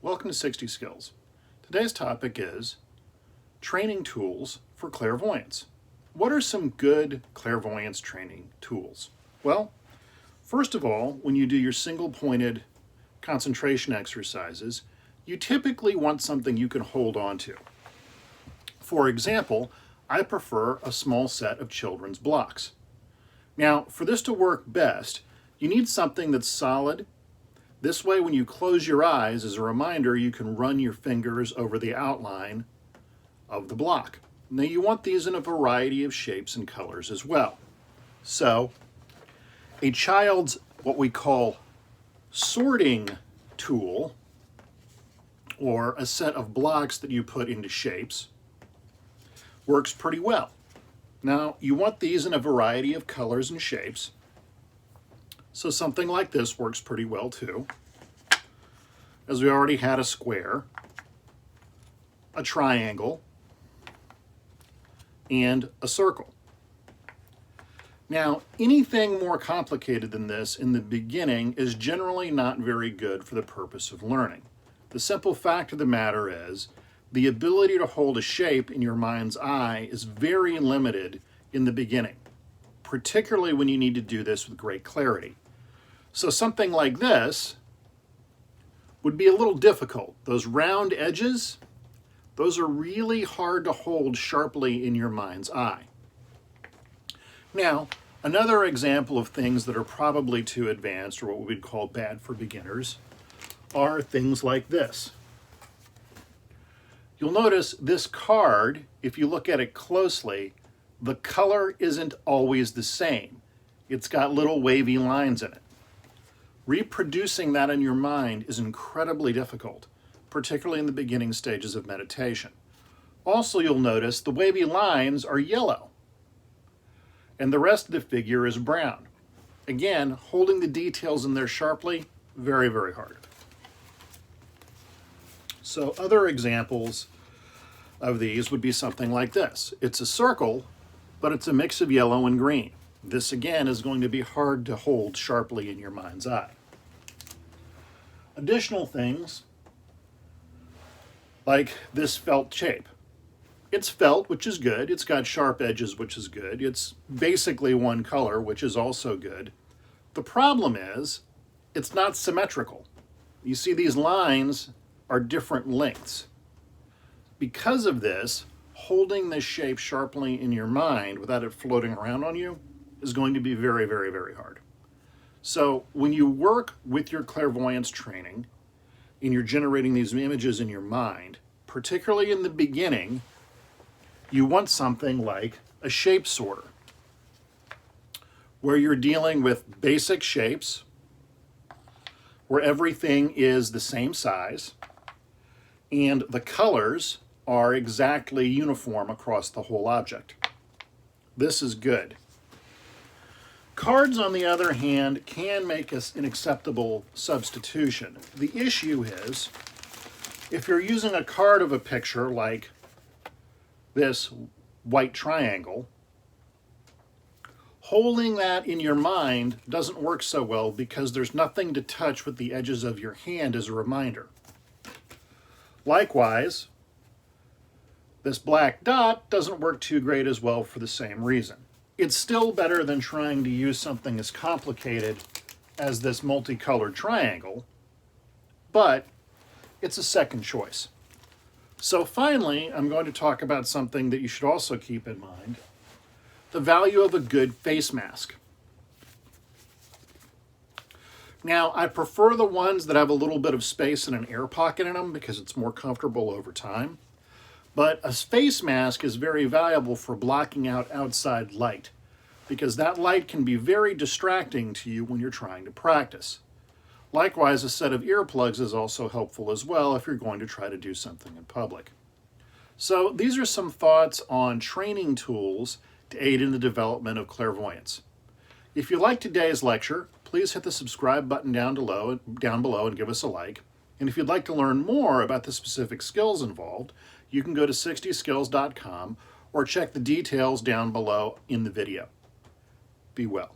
Welcome to 60 Skills. Today's topic is training tools for clairvoyance. What are some good clairvoyance training tools? Well, first of all, when you do your single-pointed concentration exercises, you typically want something you can hold on to. For example, I prefer a small set of children's blocks. Now, for this to work best, you need something that's solid. This way, when you close your eyes, as a reminder, you can run your fingers over the outline of the block. Now, you want these in a variety of shapes and colors as well. So, a child's what we call sorting tool, or a set of blocks that you put into shapes, works pretty well. Now, you want these in a variety of colors and shapes. So something like this works pretty well too, as we already had a square, a triangle, and a circle. Now, anything more complicated than this in the beginning is generally not very good for the purpose of learning. The simple fact of the matter is, the ability to hold a shape in your mind's eye is very limited in the beginning, particularly when you need to do this with great clarity. So something like this would be a little difficult. Those round edges, those are really hard to hold sharply in your mind's eye. Now, another example of things that are probably too advanced, or what we'd call bad for beginners, are things like this. You'll notice this card, if you look at it closely, the color isn't always the same. It's got little wavy lines in it. Reproducing that in your mind is incredibly difficult, particularly in the beginning stages of meditation. Also, you'll notice the wavy lines are yellow, and the rest of the figure is brown. Again, holding the details in there sharply, very, very hard. So other examples of these would be something like this. It's a circle, but it's a mix of yellow and green. This, again, is going to be hard to hold sharply in your mind's eye. Additional things, like this felt shape. It's felt, which is good. It's got sharp edges, which is good. It's basically one color, which is also good. The problem is, it's not symmetrical. You see, these lines are different lengths. Because of this, holding this shape sharply in your mind without it floating around on you is going to be very, very, very hard. So when you work with your clairvoyance training and you're generating these images in your mind, particularly in the beginning, you want something like a shape sorter, where you're dealing with basic shapes, where everything is the same size, and the colors are exactly uniform across the whole object. This is good. Cards, on the other hand, can make us an acceptable substitution. The issue is, if you're using a card of a picture like this white triangle, holding that in your mind doesn't work so well because there's nothing to touch with the edges of your hand as a reminder. Likewise, this black dot doesn't work too great as well for the same reason. It's still better than trying to use something as complicated as this multicolored triangle, but it's a second choice. So finally, I'm going to talk about something that you should also keep in mind: the value of a good face mask. Now, I prefer the ones that have a little bit of space and an air pocket in them because it's more comfortable over time. But a face mask is very valuable for blocking out outside light, because that light can be very distracting to you when you're trying to practice. Likewise, a set of earplugs is also helpful as well if you're going to try to do something in public. So these are some thoughts on training tools to aid in the development of clairvoyance. If you liked today's lecture, please hit the subscribe button down below and give us a like. And if you'd like to learn more about the specific skills involved, you can go to SixtySkills.com or check the details down below in the video. Be well.